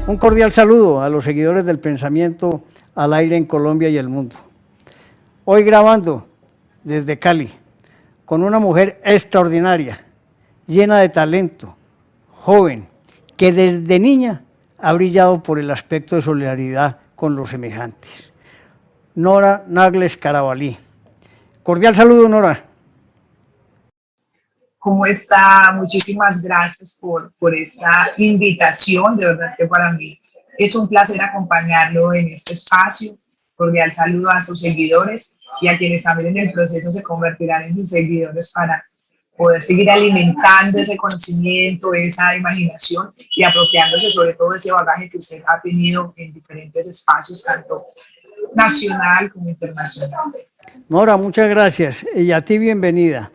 Un cordial saludo a los seguidores del Pensamiento al Aire en Colombia y el mundo. Hoy grabando desde Cali con una mujer extraordinaria, llena de talento, joven, que desde niña ha brillado por el aspecto de solidaridad con los semejantes. Nora Nagles Carabalí. Cordial saludo, Nora. ¿Cómo está? Muchísimas gracias por esta invitación. De verdad que para mí es un placer acompañarlo en este espacio. Cordial saludo a sus seguidores y a quienes también en el proceso se convertirán en sus seguidores para poder seguir alimentando ese conocimiento, esa imaginación y apropiándose sobre todo de ese bagaje que usted ha tenido en diferentes espacios, tanto nacional como internacional. Nora, muchas gracias y a ti bienvenida.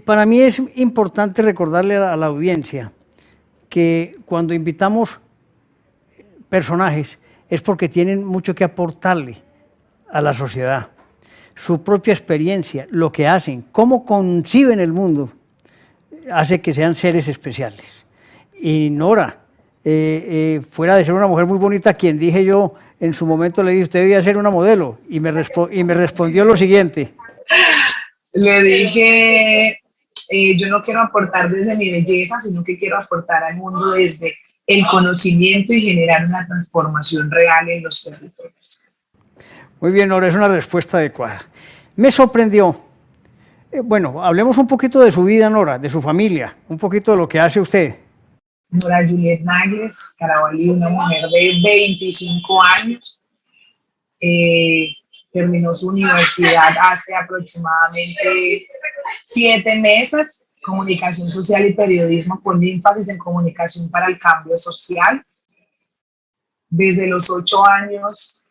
Para mí es importante recordarle a la audiencia que cuando invitamos personajes es porque tienen mucho que aportarle a la sociedad. Su propia experiencia, lo que hacen, cómo conciben el mundo, hace que sean seres especiales. Y Nora, fuera de ser una mujer muy bonita, quien dije yo en su momento le dije, usted debía ser una modelo, y me respondió lo siguiente. Le dije, yo no quiero aportar desde mi belleza, sino que quiero aportar al mundo desde el conocimiento y generar una transformación real en los territorios. Muy bien, Nora, es una respuesta adecuada. Me sorprendió. Bueno, hablemos un poquito de su vida, Nora, de su familia, un poquito de lo que hace usted. Nora Juliet Nagles Carabalí, una mujer de 25 años, terminó su universidad hace aproximadamente 7 meses, comunicación social y periodismo con énfasis en comunicación para el cambio social. Desde los 8 años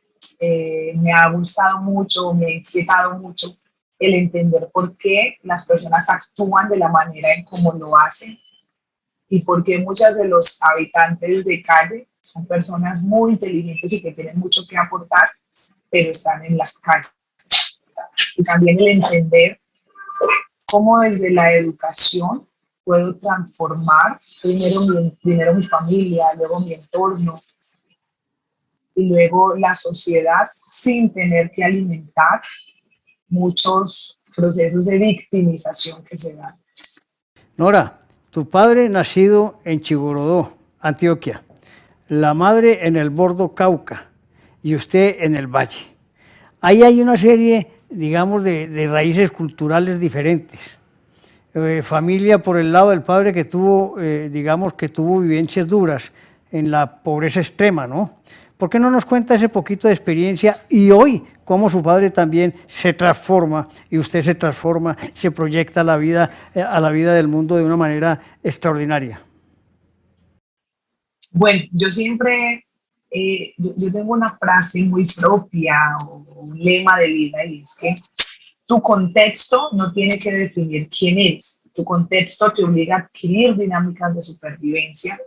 me ha gustado mucho, me ha inquietado mucho el entender por qué las personas actúan de la manera en cómo lo hacen y por qué muchas de los habitantes de calle son personas muy inteligentes y que tienen mucho que aportar, pero están en las calles. Y también el entender cómo desde la educación puedo transformar primero mi familia, luego mi entorno y luego la sociedad sin tener que alimentar muchos procesos de victimización que se dan. Nora, tu padre nacido en Chigorodó, Antioquia, la madre en el Bordo Cauca y usted en el Valle. Ahí hay una serie, digamos, de raíces culturales diferentes. Familia por el lado del padre que tuvo, digamos, que tuvo vivencias duras en la pobreza extrema, ¿no? ¿Por qué no nos cuenta ese poquito de experiencia y hoy cómo su padre también se transforma y usted se transforma, se proyecta a la vida del mundo de una manera extraordinaria? Bueno, yo siempre, yo tengo una frase muy propia o un lema de vida y es que tu contexto no tiene que definir quién eres. Tu contexto te obliga a adquirir dinámicas de supervivencia,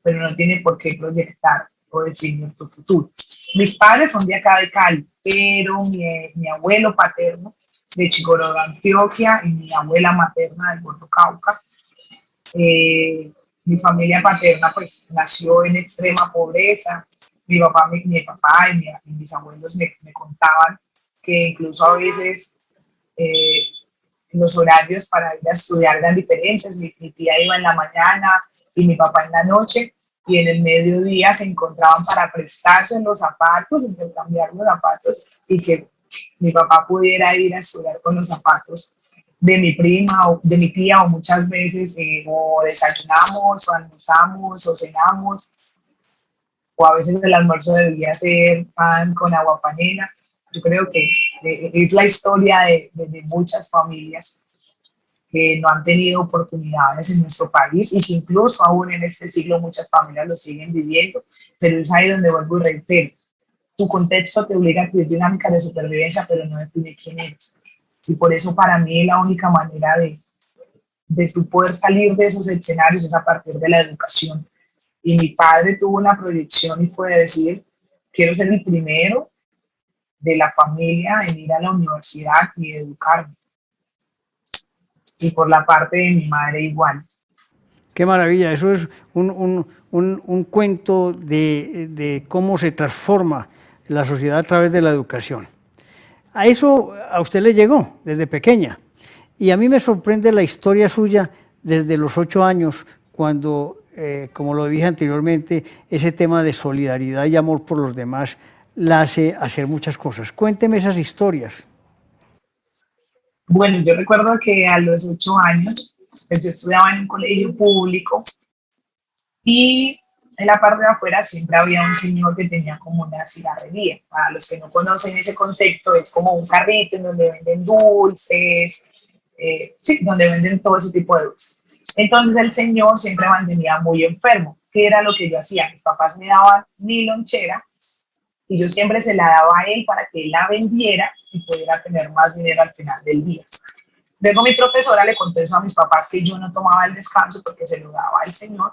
pero no tiene por qué proyectar o definir tu futuro. Mis padres son de acá de Cali, pero mi abuelo paterno de Chigorodó, Antioquia, y mi abuela materna del Bordo Cauca. Mi familia paterna pues nació en extrema pobreza. Mi papá y mis abuelos me contaban que incluso a veces los horarios para ir a estudiar eran diferentes. Mi tía iba en la mañana y mi papá en la noche, y en el mediodía se encontraban para prestarse los zapatos, intercambiar los zapatos y que mi papá pudiera ir a estudiar con los zapatos de mi prima o de mi tía, o muchas veces o desayunamos o almorzamos o cenamos, o a veces el almuerzo debía ser pan con agua panela. Yo creo que es la historia de muchas familias que no han tenido oportunidades en nuestro país y que incluso aún en este siglo muchas familias lo siguen viviendo, pero es ahí donde vuelvo y reitero, tu contexto te obliga a tener dinámicas de supervivencia, pero no define quién eres. Y por eso para mí la única manera de tu poder salir de esos escenarios es a partir de la educación. Y mi padre tuvo una proyección y fue decir, quiero ser el primero de la familia en ir a la universidad y educarme. Y por la parte de mi madre igual. Qué maravilla, eso es un un cuento de cómo se transforma la sociedad a través de la educación. A eso a usted le llegó desde pequeña. Y a mí me sorprende la historia suya desde los 8 años, cuando, como lo dije anteriormente, ese tema de solidaridad y amor por los demás la hace hacer muchas cosas. Cuénteme esas historias. Bueno, yo recuerdo que a los 8 años, pues yo estudiaba en un colegio público y en la parte de afuera siempre había un señor que tenía como una cigarrería. Para los que no conocen ese concepto, es como un carrito en donde venden dulces, sí, donde venden todo ese tipo de dulces. Entonces el señor siempre mantenía muy enfermo. ¿Qué era lo que yo hacía? Mis papás me daban mi lonchera y yo siempre se la daba a él para que él la vendiera y pudiera tener más dinero al final del día. Luego mi profesora le contó eso a mis papás, que yo no tomaba el descanso porque se lo daba al señor.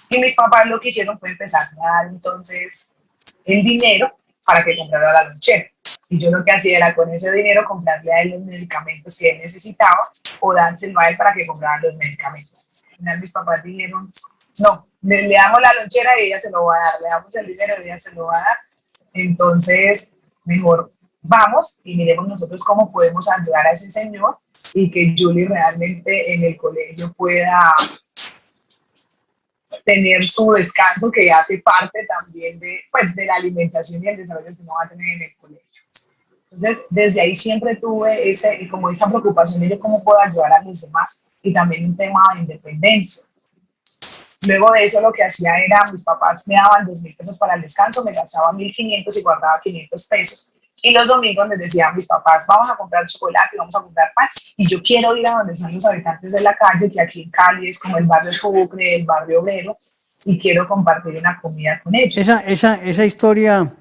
Y mis papás lo que hicieron fue empezar a dar entonces el dinero para que comprara la lonchera. Y yo lo que hacía era con ese dinero comprarle a él los medicamentos que él necesitaba o dárselo a él para que comprara los medicamentos. Al final mis papás dijeron, no, le damos la lonchera y ella se lo va a dar, le damos el dinero y ella se lo va a dar. Entonces, mejor vamos y miremos nosotros cómo podemos ayudar a ese señor y que Julie realmente en el colegio pueda tener su descanso, que hace parte también de, pues, de la alimentación y el desarrollo que uno va a tener en el colegio. Entonces, desde ahí siempre tuve como esa preocupación de yo cómo puedo ayudar a los demás y también un tema de independencia. Luego de eso lo que hacía era, mis papás me daban 2.000 pesos para el descanso, me gastaba 1.500 y guardaba 500 pesos. Y los domingos les decía a mis papás, vamos a comprar chocolate, vamos a comprar pan. Y yo quiero ir a donde están los habitantes de la calle, que aquí en Cali es como el barrio Sucre, el barrio Obrero, y quiero compartir una comida con ellos. Esa historia,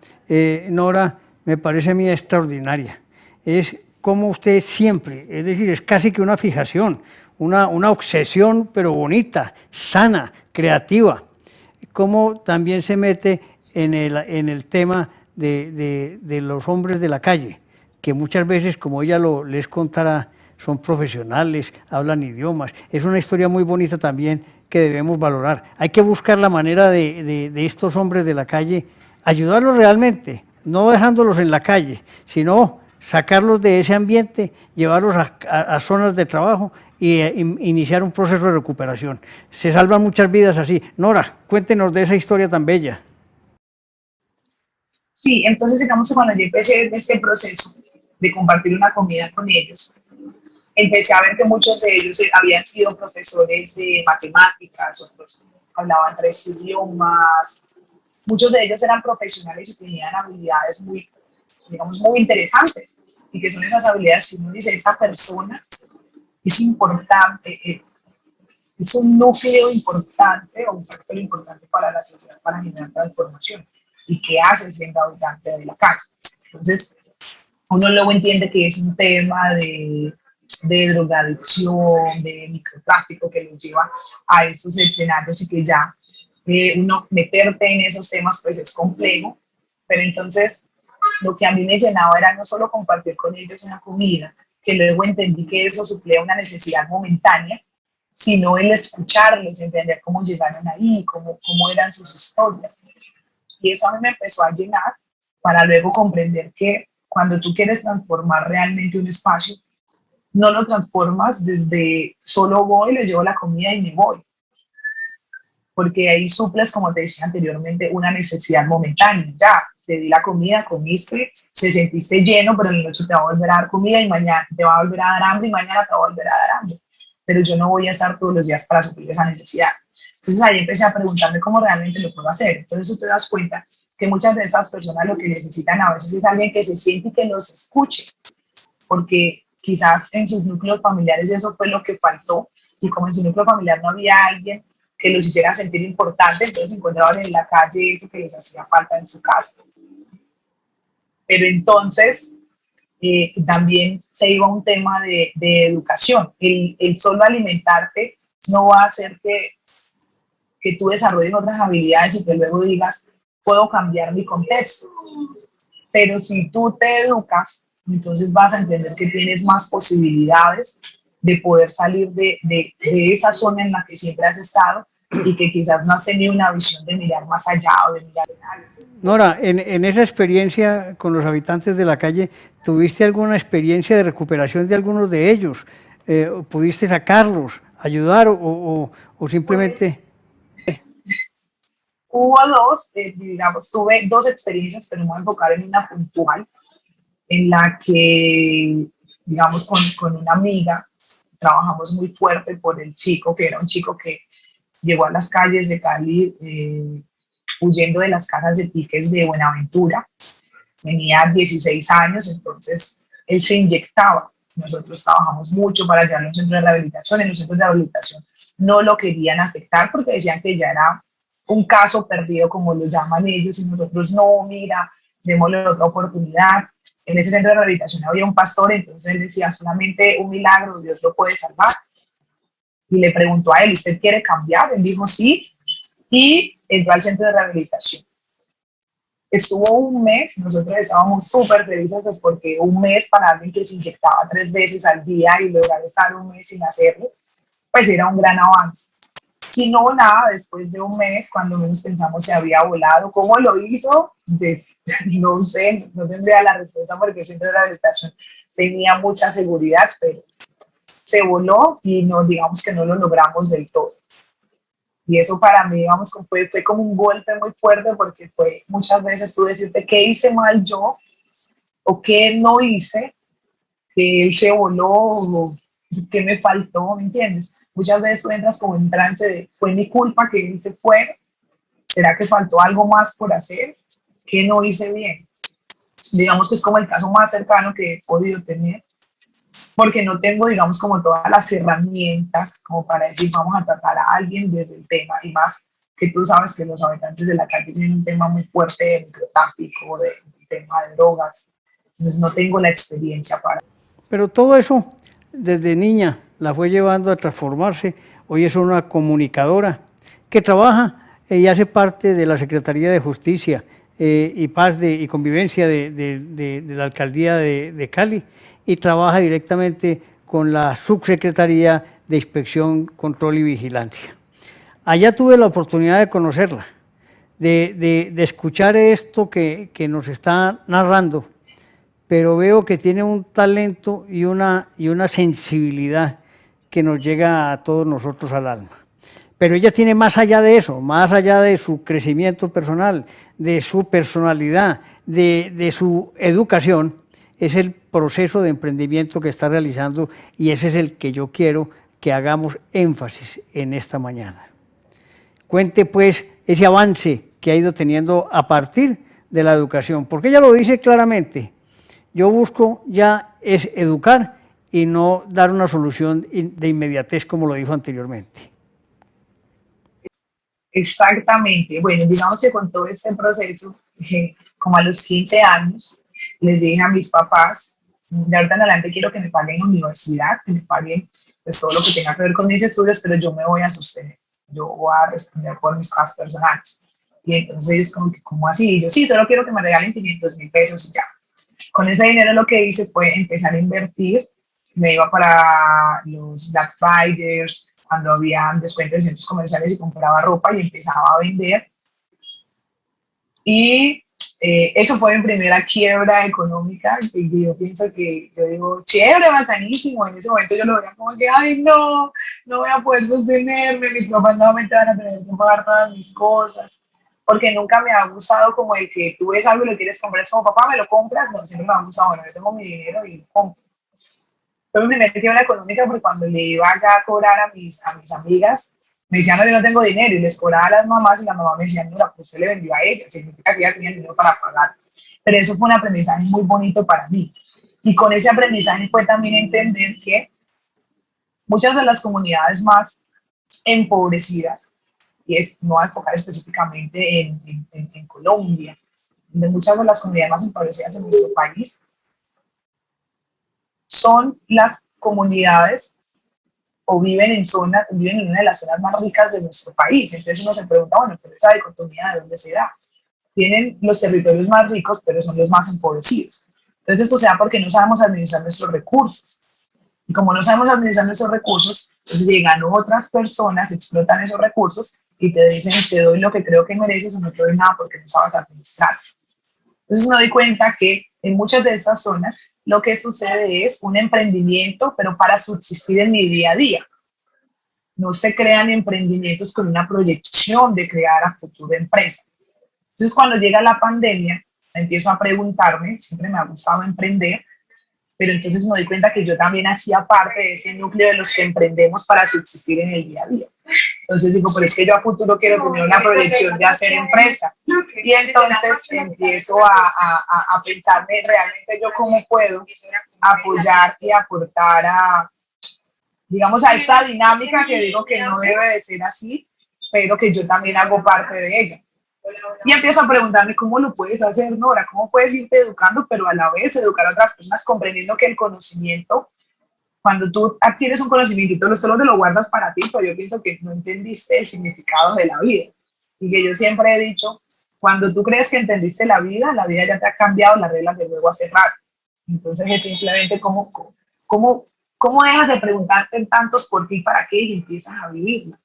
Nora, me parece a mí extraordinaria. Es como usted siempre, es decir, es casi que una fijación, una obsesión, pero bonita, sana, creativa. Cómo también se mete en el tema de los hombres de la calle, que muchas veces, como ella les contará, son profesionales, hablan idiomas. Es una historia muy bonita también que debemos valorar. Hay que buscar la manera de estos hombres de la calle, ayudarlos realmente, no dejándolos en la calle, sino sacarlos de ese ambiente, llevarlos a zonas de trabajo y iniciar un proceso de recuperación. Se salvan muchas vidas así. Nora, cuéntenos de esa historia tan bella. Sí, entonces digamos que cuando yo empecé este proceso de compartir una comida con ellos, empecé a ver que muchos de ellos habían sido profesores de matemáticas, otros hablaban 3 idiomas, muchos de ellos eran profesionales y tenían habilidades muy, digamos, muy interesantes, y que son esas habilidades que uno dice, esta persona es importante, es un núcleo importante o un factor importante para la sociedad para generar transformación. ¿Y qué hace siendo habitante de la calle? Entonces, uno luego entiende que es un tema de drogadicción, de microtráfico que los lleva a estos escenarios y que ya uno meterte en esos temas pues es complejo, pero entonces lo que a mí me llenaba era no solo compartir con ellos una comida, que luego entendí que eso suplía una necesidad momentánea, sino el escucharlos, entender cómo llegaron ahí, cómo eran sus historias. Y eso a mí me empezó a llenar para luego comprender que cuando tú quieres transformar realmente un espacio, no lo transformas desde solo voy, le llevo la comida y me voy. Porque ahí suples, como te decía anteriormente, una necesidad momentánea. Ya, te di la comida, comiste, te sentiste lleno, pero en la noche te va a volver a dar comida y mañana te va a volver a dar hambre y mañana te va a volver a dar hambre. Pero yo no voy a estar todos los días para suplir esa necesidad. Entonces ahí empecé a preguntarme cómo realmente lo puedo hacer. Entonces tú te das cuenta que muchas de estas personas lo que necesitan a veces es alguien que se siente y que los escuche, porque quizás en sus núcleos familiares eso fue lo que faltó, y como en su núcleo familiar no había alguien que los hiciera sentir importantes, entonces encontraban en la calle eso que les hacía falta en su casa. Pero entonces también se iba a un tema de educación. El solo alimentarte no va a hacer que tú desarrolles otras habilidades y que luego digas, puedo cambiar mi contexto. Pero si tú te educas, entonces vas a entender que tienes más posibilidades de poder salir de esa zona en la que siempre has estado y que quizás no has tenido una visión de mirar más allá o de mirar en algo. Nora, en esa experiencia con los habitantes de la calle, ¿tuviste alguna experiencia de recuperación de algunos de ellos? ¿Pudiste sacarlos, ayudar o Pues simplemente... hubo dos, digamos, tuve dos experiencias, pero me voy a enfocar en una puntual, en la que, digamos, con una amiga trabajamos muy fuerte por el chico, que era un chico que llegó a las calles de Cali huyendo de las casas de piques de Buenaventura. Tenía 16 años, entonces él se inyectaba. Nosotros trabajamos mucho para llevarlo a un centro de rehabilitación. En los centros de rehabilitación no lo querían aceptar porque decían que ya era un caso perdido, como lo llaman ellos, y nosotros no, mira, démosle otra oportunidad. En ese centro de rehabilitación había un pastor, entonces él decía, solamente un milagro, Dios lo puede salvar. Y le preguntó a él, ¿usted quiere cambiar? Él dijo sí, y entró al centro de rehabilitación. Estuvo un mes, nosotros estábamos súper felices, pues porque un mes para alguien que se inyectaba 3 veces al día y lograr estar un mes sin hacerlo, pues era un gran avance. Y no, nada, después de un mes, cuando menos pensamos se había volado. ¿Cómo lo hizo? No sé, no tendría la respuesta porque el centro de rehabilitación tenía mucha seguridad, pero se voló y no, digamos que no lo logramos del todo. Y eso para mí, digamos, fue como un golpe muy fuerte porque fue muchas veces tú decirte qué hice mal yo o qué no hice, que él se voló o qué me faltó, ¿me entiendes? Muchas veces tú entras como en trance de, fue mi culpa que él se fue, ¿será que faltó algo más por hacer? ¿Qué no hice bien? Digamos que es como el caso más cercano que he podido tener, porque no tengo, digamos, como todas las herramientas como para decir, vamos a tratar a alguien desde el tema, y más que tú sabes que los habitantes de la calle tienen un tema muy fuerte de microtráfico, de tema de drogas, entonces no tengo la experiencia para... Pero todo eso, desde niña, la fue llevando a transformarse. Hoy es una comunicadora que trabaja y hace parte de la Secretaría de Justicia y Paz y Convivencia de la Alcaldía de Cali, y trabaja directamente con la Subsecretaría de Inspección, Control y Vigilancia. Allá tuve la oportunidad de conocerla, de escuchar esto que nos está narrando, pero veo que tiene un talento y una sensibilidad que nos llega a todos nosotros al alma. Pero ella tiene más allá de eso, más allá de su crecimiento personal, de su personalidad, de su educación, es el proceso de emprendimiento que está realizando, y ese es el que yo quiero que hagamos énfasis en esta mañana. Cuente pues ese avance que ha ido teniendo a partir de la educación, porque ella lo dice claramente: yo busco ya es educar y no dar una solución de inmediatez, como lo dijo anteriormente. Exactamente. Bueno, digamos que con todo este proceso, como a los 15 años, les dije a mis papás, de ahorita en adelante quiero que me paguen universidad, que me paguen pues, todo lo que tenga que ver con mis estudios, pero yo me voy a sostener, yo voy a responder por mis cosas personales. Y entonces ellos como que, ¿cómo así? Y yo, sí, solo quiero que me regalen 500.000 pesos y ya. Con ese dinero lo que hice fue empezar a invertir. Me iba para los Black Fridays, cuando había descuentos en centros comerciales, y compraba ropa y empezaba a vender. Y eso fue mi primera quiebra económica, y yo pienso que, yo digo, chévere, bacanísimo. En ese momento yo lo veía como que, ay, no, no voy a poder sostenerme, mis papás nuevamente van a tener que pagar todas mis cosas, porque nunca me ha gustado como el que tú ves algo y lo quieres comprar, es como, papá, ¿me lo compras? No, siempre me ha gustado, bueno, yo tengo mi dinero y lo compro. Fue mi primera quiebra económica, porque cuando le iba ya a cobrar a mis amigas, me decían, no, yo no tengo dinero, y les cobraba a las mamás, y la mamá me decía, no, pues usted le vendió a ella, significa que ella tenía dinero para pagar. Pero eso fue un aprendizaje muy bonito para mí. Y con ese aprendizaje fue también entender que muchas de las comunidades más empobrecidas, y es, no a enfocar específicamente en Colombia, de muchas de las comunidades más empobrecidas en nuestro país, son las comunidades o viven en una de las zonas más ricas de nuestro país. Entonces uno se pregunta, bueno, pero esa dicotomía ¿de dónde se da? Tienen los territorios más ricos, pero son los más empobrecidos. Entonces esto se da porque no sabemos administrar nuestros recursos. Y como no sabemos administrar nuestros recursos, Entonces llegan otras personas, explotan esos recursos y te dicen, te doy lo que creo que mereces o no te doy nada porque no sabes administrar. Entonces me doy cuenta que en muchas de estas zonas lo que sucede es un emprendimiento, pero para subsistir en mi día a día. No se crean emprendimientos con una proyección de crear a futuro empresa. Entonces, cuando llega la pandemia, empiezo a preguntarme, siempre me ha gustado emprender, pero entonces me doy cuenta que yo también hacía parte de ese núcleo de los que emprendemos para subsistir en el día a día. Entonces digo, pero es que yo a futuro quiero tener una proyección de hacer empresa. Y entonces empiezo a pensarme realmente yo cómo puedo apoyar y aportar a, digamos, a esta dinámica que digo que no debe de ser así, pero que yo también hago parte de ella. Y empiezo a preguntarme cómo lo puedes hacer, Nora, cómo puedes irte educando, pero a la vez educar a otras personas, comprendiendo que el conocimiento, cuando tú adquieres un conocimiento y tú solo te lo guardas para ti, pero yo pienso que no entendiste el significado de la vida. Y que yo siempre he dicho, cuando tú crees que entendiste la vida ya te ha cambiado las reglas del juego hace rato. Entonces es simplemente cómo dejas de preguntarte en tantos por qué y para qué y empiezas a vivirla.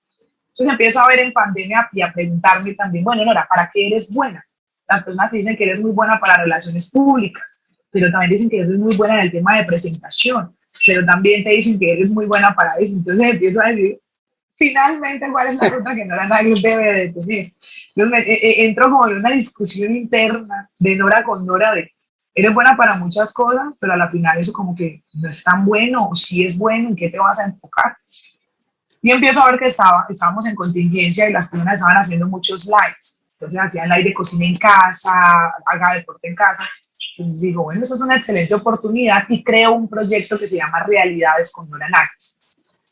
Entonces empiezo a ver en pandemia y a preguntarme también, bueno, Nora, ¿para qué eres buena? Las personas te dicen que eres muy buena para relaciones públicas, pero también dicen que eres muy buena en el tema de presentación, pero también te dicen que eres muy buena para eso. Entonces empiezo a decir, finalmente, ¿cuál es la ruta que Nora Narius debe de tener? Entonces entro como en una discusión interna de Nora con Nora de, eres buena para muchas cosas, pero a la final eso como que no es tan bueno, o si es bueno, ¿en qué te vas a enfocar? Y empiezo a ver que estábamos en contingencia y las personas estaban haciendo muchos lives. Entonces hacían live de cocina en casa, haga deporte en casa. Entonces digo, bueno, eso es una excelente oportunidad y creo un proyecto que se llama Realidades con Nora Narius.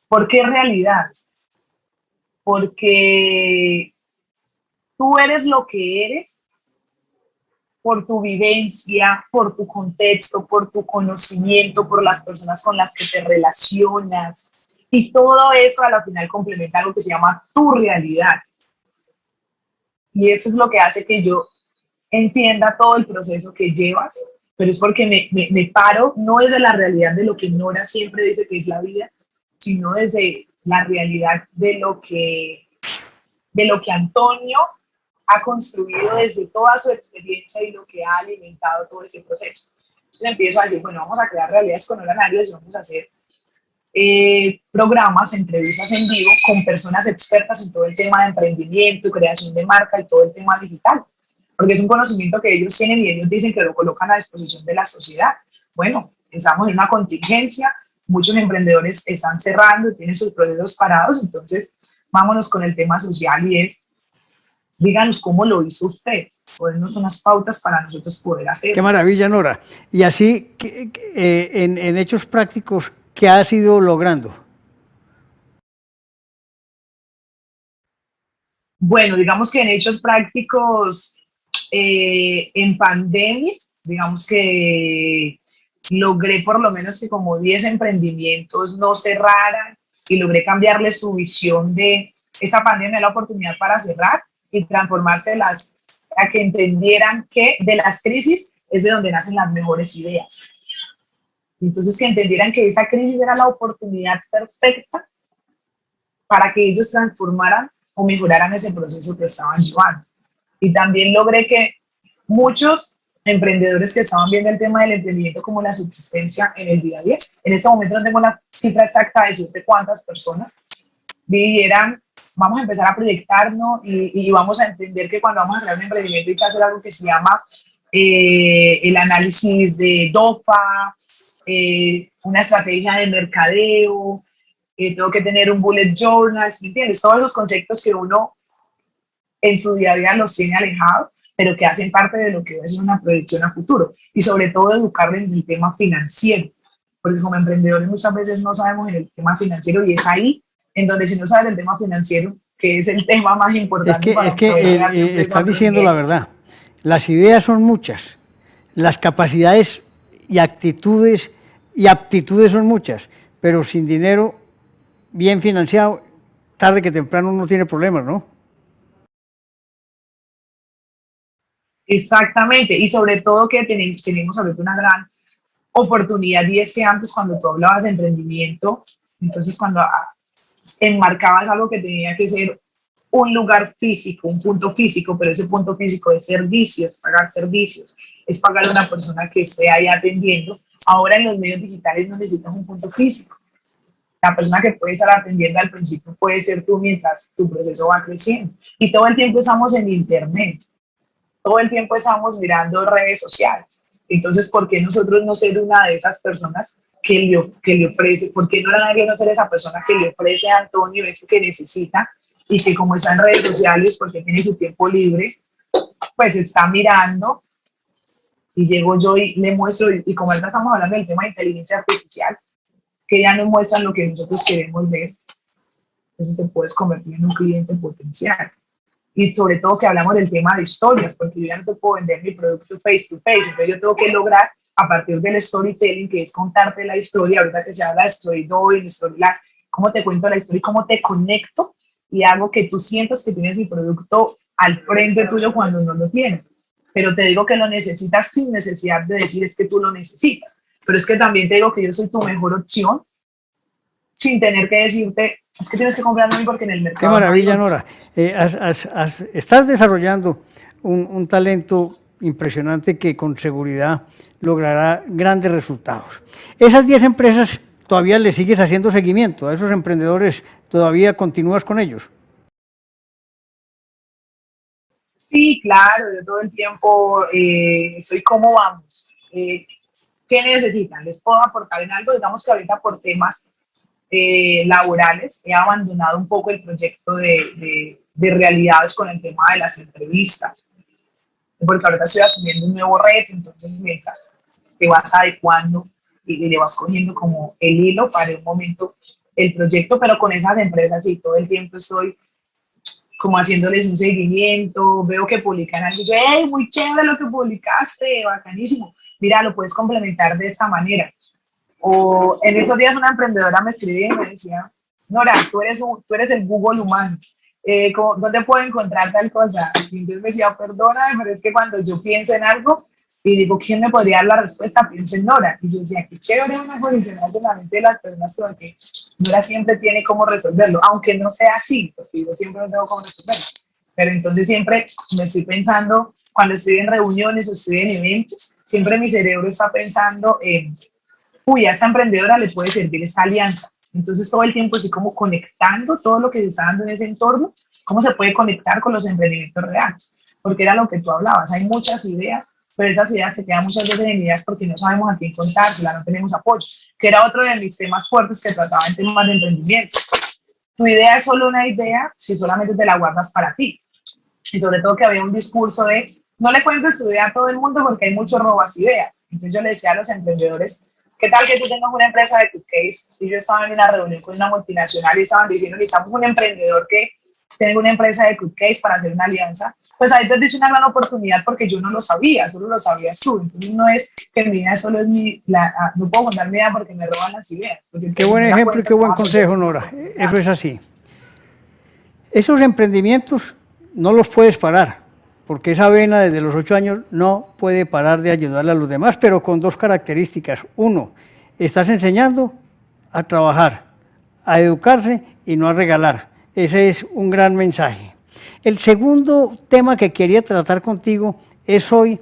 ¿Por qué realidades? Porque tú eres lo que eres por tu vivencia, por tu contexto, por tu conocimiento, por las personas con las que te relacionas. Y todo eso a la final complementa algo que se llama tu realidad. Y eso es lo que hace que yo entienda todo el proceso que llevas, pero es porque me paro no desde la realidad de lo que Nora siempre dice que es la vida, sino desde la realidad de lo que Antonio ha construido desde toda su experiencia y lo que ha alimentado todo ese proceso. Entonces empiezo a decir, bueno, vamos a crear realidades con Nora Narius y vamos a hacer programas, entrevistas en vivo con personas expertas en todo el tema de emprendimiento, creación de marca y todo el tema digital, porque es un conocimiento que ellos tienen y ellos dicen que lo colocan a disposición de la sociedad. Bueno, estamos en una contingencia, muchos emprendedores están cerrando y tienen sus procesos parados, entonces vámonos con el tema social y es, díganos cómo lo hizo usted, o denos unas pautas para nosotros poder hacerlo. Qué maravilla, Nora. Y así, en hechos prácticos, ¿qué has ido logrando? Bueno, digamos que en hechos prácticos, en pandemia, digamos que logré por lo menos que como 10 emprendimientos no cerraran y logré cambiarle su visión de esa pandemia, la oportunidad para cerrar y transformarse a que entendieran que de las crisis es de donde nacen las mejores ideas. Entonces, que entendieran que esa crisis era la oportunidad perfecta para que ellos transformaran o mejoraran ese proceso que estaban llevando. Y también logré que muchos emprendedores que estaban viendo el tema del emprendimiento como la subsistencia en el día a día, en este momento no tengo la cifra exacta de decirte cuántas personas, dijeran, vamos a empezar a proyectarnos y vamos a entender que cuando vamos a crear un emprendimiento hay que hacer algo que se llama el análisis de DOPA, una estrategia de mercadeo, tengo que tener un bullet journal, ¿me entiendes? Todos esos conceptos que uno en su día a día los tiene alejados, pero que hacen parte de lo que va a ser una proyección a futuro. Y sobre todo educarle en el tema financiero, porque como emprendedores muchas veces no sabemos en el tema financiero y es ahí en donde si no sabes el tema financiero, que es el tema más importante Es que estás diciendo la verdad. Las ideas son muchas, las capacidades y actitudes y aptitudes son muchas, pero sin dinero bien financiado, tarde que temprano uno tiene problemas, ¿no? Exactamente, y sobre todo que tenemos ahorita una gran oportunidad y es que antes cuando tú hablabas de emprendimiento, entonces cuando enmarcabas algo que tenía que ser un lugar físico, un punto físico, pero ese punto físico es servicios, pagar servicios, es pagar a una persona que esté ahí atendiendo. Ahora en los medios digitales no necesitas un punto físico. La persona que puede estar atendiendo al principio puede ser tú mientras tu proceso va creciendo. Y todo el tiempo estamos en internet, todo el tiempo estamos mirando redes sociales. Entonces, ¿por qué nosotros no ser una de esas personas que le ofrece? ¿Por qué no nadie no ser esa persona que le ofrece a Antonio eso que necesita y que como está en redes sociales, porque tiene su tiempo libre, pues está mirando y llego yo y le muestro, y como ahorita estamos hablando del tema de inteligencia artificial, que ya nos muestran lo que nosotros queremos ver, entonces te puedes convertir en un cliente potencial. Y sobre todo que hablamos del tema de historias, porque yo ya no te puedo vender mi producto face to face, entonces yo tengo que lograr a partir del storytelling, que es contarte la historia, ahorita que se habla de storytelling, storyline, cómo te cuento la historia y cómo te conecto y hago que tú sientas que tienes mi producto al frente tuyo cuando no lo tienes. Pero te digo que lo necesitas sin necesidad de decir es que tú lo necesitas. Pero es que también te digo que yo soy tu mejor opción sin tener que decirte, es que tienes que comprarme a mí porque en el mercado. Qué maravilla, no hay Nora. Estás desarrollando un talento impresionante que con seguridad logrará grandes resultados. Esas 10 empresas, ¿todavía le sigues haciendo seguimiento a esos emprendedores? ¿Todavía continúas con ellos? Sí, claro, yo todo el tiempo soy cómo vamos. ¿Qué necesitan? ¿Les puedo aportar en algo? Digamos que ahorita por temas laborales he abandonado un poco el proyecto de realidades con el tema de las entrevistas, porque ahorita estoy asumiendo un nuevo reto, entonces mientras te vas adecuando y le vas cogiendo como el hilo para un momento el proyecto, pero con esas empresas sí, todo el tiempo estoy como haciéndoles un seguimiento, veo que publican algo, y yo, hey, muy chévere lo que publicaste, bacanísimo, mira, lo puedes complementar de esta manera. O en esos días una emprendedora me escribía y me decía, Nora, tú eres el Google humano, ¿dónde puedo encontrar tal cosa? Y entonces me decía, perdóname, pero es que cuando yo pienso en algo y digo, ¿quién me podría dar la respuesta? Pienso en Nora. Y yo decía, qué chévere una posicionarse en la mente de las personas, porque Nora siempre tiene cómo resolverlo, aunque no sea así, porque yo siempre no tengo cómo resolverlo. Pero entonces siempre me estoy pensando, cuando estoy en reuniones o estoy en eventos, siempre mi cerebro está pensando en uy, a esta emprendedora le puede servir esta alianza. Entonces todo el tiempo estoy como conectando todo lo que se está dando en ese entorno, cómo se puede conectar con los emprendimientos reales, porque era lo que tú hablabas, hay muchas ideas, pero esas ideas se quedan muchas veces en ideas porque no sabemos a quién contárselas, no tenemos apoyo, que era otro de mis temas fuertes que trataba en temas de emprendimiento. Tu idea es solo una idea si solamente te la guardas para ti. Y sobre todo que había un discurso de no le cuentes tu idea a todo el mundo porque hay muchos robas ideas. Entonces yo le decía a los emprendedores, ¿qué tal que tú tengas una empresa de cupcakes? Y yo estaba en una reunión con una multinacional y estaban diciendo, necesitamos un emprendedor que tenga una empresa de cupcakes para hacer una alianza. Pues ahí te has dicho una gran oportunidad porque yo no lo sabía, solo lo sabías tú. Entonces no es que mi idea solo es no puedo contar mi idea porque me roban las ideas. Qué buen ejemplo y qué buen consejo, Nora. Eso es así. Esos emprendimientos no los puedes parar, porque esa vena desde los 8 años no puede parar de ayudarle a los demás, pero con dos características. Uno, estás enseñando a trabajar, a educarse y no a regalar. Ese es un gran mensaje. El segundo tema que quería tratar contigo es hoy,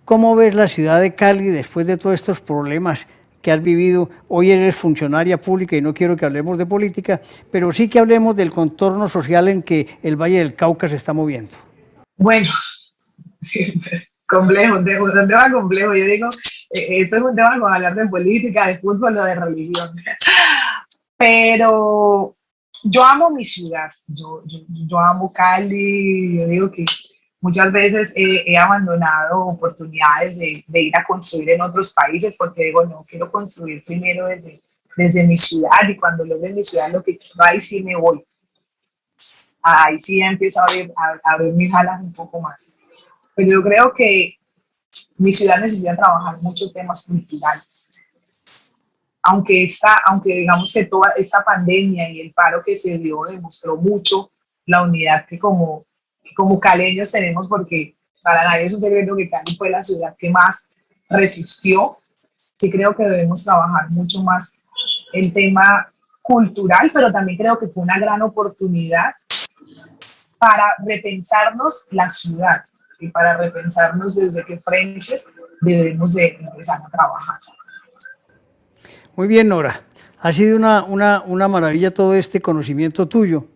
¿cómo ves la ciudad de Cali después de todos estos problemas que has vivido? Hoy eres funcionaria pública y no quiero que hablemos de política, pero sí que hablemos del contorno social en que el Valle del Cauca se está moviendo. Bueno, complejo, un tema complejo. Yo digo, eso es un tema con hablar de política, de fútbol o de religión. Pero yo amo mi ciudad, yo amo Cali, yo digo que muchas veces he abandonado oportunidades de ir a construir en otros países porque digo, no, quiero construir primero desde mi ciudad y cuando logre mi ciudad lo que quiero, ahí sí me voy. Ahí sí empiezo a abrir mis alas un poco más. Pero yo creo que mi ciudad necesita trabajar muchos temas culturales. Aunque digamos que toda esta pandemia y el paro que se dio demostró mucho la unidad que como caleños tenemos, porque para nadie es un secreto que Cali fue la ciudad que más resistió. Sí creo que debemos trabajar mucho más el tema cultural, pero también creo que fue una gran oportunidad para repensarnos la ciudad y para repensarnos desde qué frentes debemos de empezar a trabajar. Muy bien, Nora. Ha sido una maravilla todo este conocimiento tuyo,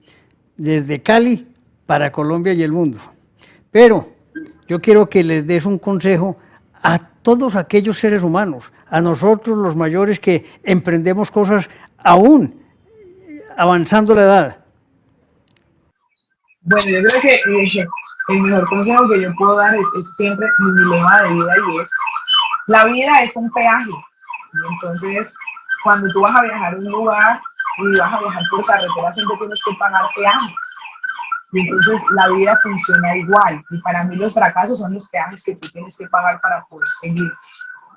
desde Cali para Colombia y el mundo. Pero yo quiero que les des un consejo a todos aquellos seres humanos, a nosotros los mayores que emprendemos cosas aún avanzando la edad. Bueno, yo creo que el mejor consejo que yo puedo dar es siempre mi lema de vida, y es: la vida es un peaje. Y entonces, cuando tú vas a viajar a un lugar y vas a viajar por carretera, siempre tienes que pagar peajes. Y entonces la vida funciona igual. Y para mí los fracasos son los peajes que tú tienes que pagar para poder seguir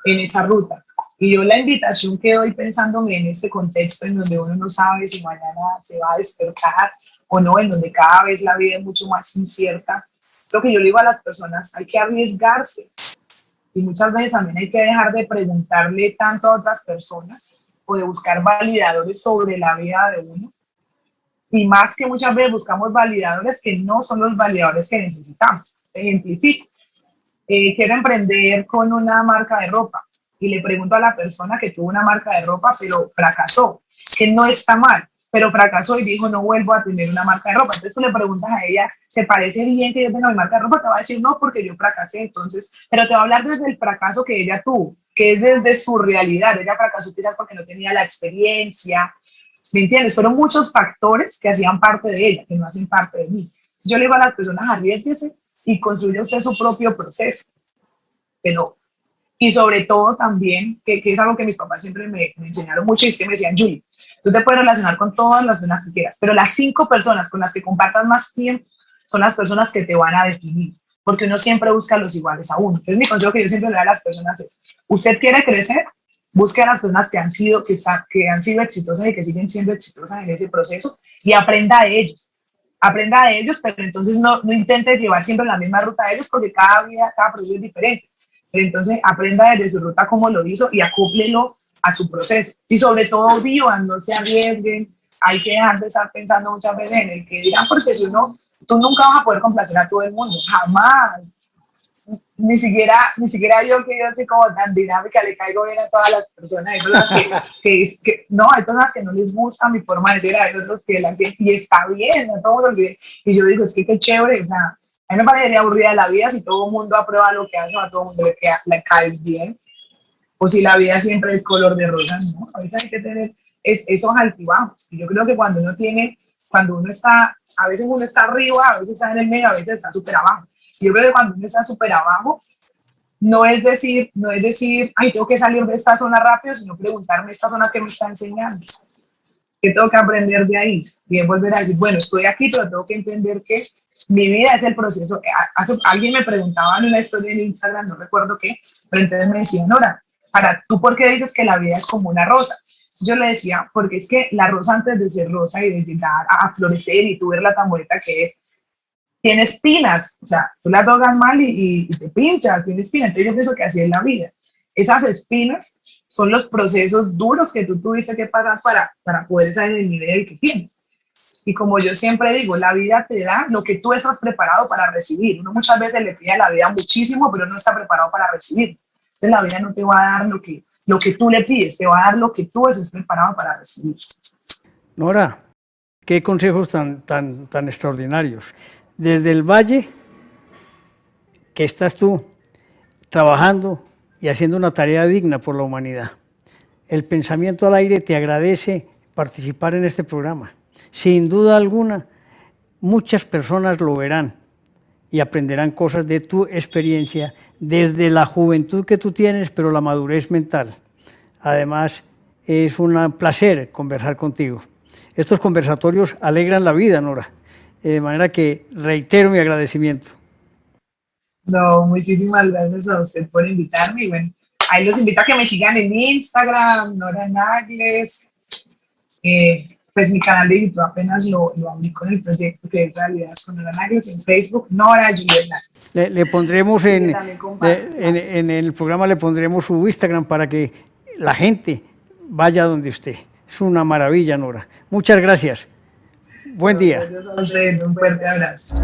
en esa ruta. Y yo la invitación que doy, pensándome en este contexto en donde uno no sabe si mañana se va a despertar o no, en donde cada vez la vida es mucho más incierta, lo que yo le digo a las personas: hay que arriesgarse. Y muchas veces también hay que dejar de preguntarle tanto a otras personas o de buscar validadores sobre la vida de uno. Y más que muchas veces buscamos validadores que no son los validadores que necesitamos. Ejemplifico. Quiero emprender con una marca de ropa y le pregunto a la persona que tuvo una marca de ropa pero fracasó, que no está mal, pero fracasó y dijo: no vuelvo a tener una marca de ropa. Entonces tú le preguntas a ella: ¿te parece bien que yo tenga mi marca de ropa? Te va a decir: no, porque yo fracasé. Entonces, pero te va a hablar desde el fracaso que ella tuvo, que es desde su realidad. Ella fracasó quizás porque no tenía la experiencia, ¿me entiendes? Fueron muchos factores que hacían parte de ella, que no hacen parte de mí. Yo le digo a las personas: arriésguese y construye usted su propio proceso. Pero, y sobre todo también, que es algo que mis papás siempre me enseñaron mucho, y es que me decían: Julie, tú te puedes relacionar con todas las personas que quieras, pero las 5 personas con las que compartas más tiempo son las personas que te van a definir, porque uno siempre busca los iguales a uno. Entonces mi consejo que yo siempre le doy a las personas es: usted quiere crecer, busque a las personas que han sido exitosas y que siguen siendo exitosas en ese proceso, y aprenda de ellos. Aprenda de ellos, pero entonces no intente llevar siempre la misma ruta de ellos, porque cada vida, cada proceso es diferente. Pero entonces aprenda desde su ruta cómo lo hizo y acóplelo a su proceso. Y sobre todo vivan, no se arriesguen. Hay que dejar de estar pensando muchas veces en el que dirán, porque si uno, tú nunca vas a poder complacer a todo el mundo, jamás. Ni siquiera yo, que yo soy como tan dinámica, le caigo bien a todas las personas. Hay personas no, hay personas que no les gusta mi forma de ser, hay otros que la quieren, y está bien, no todo lo que. Y yo digo: es que qué chévere, o sea, a mí me parecería aburrida la vida si todo el mundo aprueba lo que hace, a todo el mundo le caes bien, o si la vida siempre es color de rosa, ¿no? A veces hay que tener esos altibajos. Y yo creo que cuando uno está, a veces uno está arriba, a veces está en el medio, a veces está súper abajo. Yo creo que cuando uno está súper abajo, no es decir, ay, tengo que salir de esta zona rápido, sino preguntarme: esta zona que me está enseñando, ¿qué tengo que aprender de ahí? Y volver a decir: bueno, estoy aquí, pero tengo que entender que mi vida es el proceso. Alguien me preguntaba en una historia en Instagram, no recuerdo qué, pero entonces me decía: Nora, ¿tú por qué dices que la vida es como una rosa? Yo le decía: porque es que la rosa, antes de ser rosa y de llegar a florecer y tú ver la tan bonita que es, tiene espinas. O sea, tú la tocan mal y te pinchas, tiene espinas. Entonces yo pienso que así es la vida. Esas espinas son los procesos duros que tú tuviste que pasar para poder estar en el nivel que tienes. Y como yo siempre digo, la vida te da lo que tú estás preparado para recibir. Uno muchas veces le pide a la vida muchísimo, pero no está preparado para recibir. Entonces la vida no te va a dar lo que tú le pides, te va a dar lo que tú estés preparado para recibir. Nora, qué consejos tan extraordinarios. Desde el Valle, que estás tú trabajando y haciendo una tarea digna por la humanidad. El Pensamiento al Aire te agradece participar en este programa. Sin duda alguna, muchas personas lo verán y aprenderán cosas de tu experiencia desde la juventud que tú tienes, pero la madurez mental. Además, es un placer conversar contigo. Estos conversatorios alegran la vida, Nora. De manera que reitero mi agradecimiento. No, muchísimas gracias a usted por invitarme. Y bueno, ahí los invito a que me sigan en Instagram, Nora Nagles. Pues mi canal de YouTube apenas lo abrí con el proyecto que es Realidades con Nora Nagles. En Facebook, Nora Juliet Nagles. Le pondremos en el programa, le pondremos su Instagram para que la gente vaya donde usted. Es una maravilla, Nora. Muchas gracias. Buen día. Gracias a usted, un fuerte abrazo.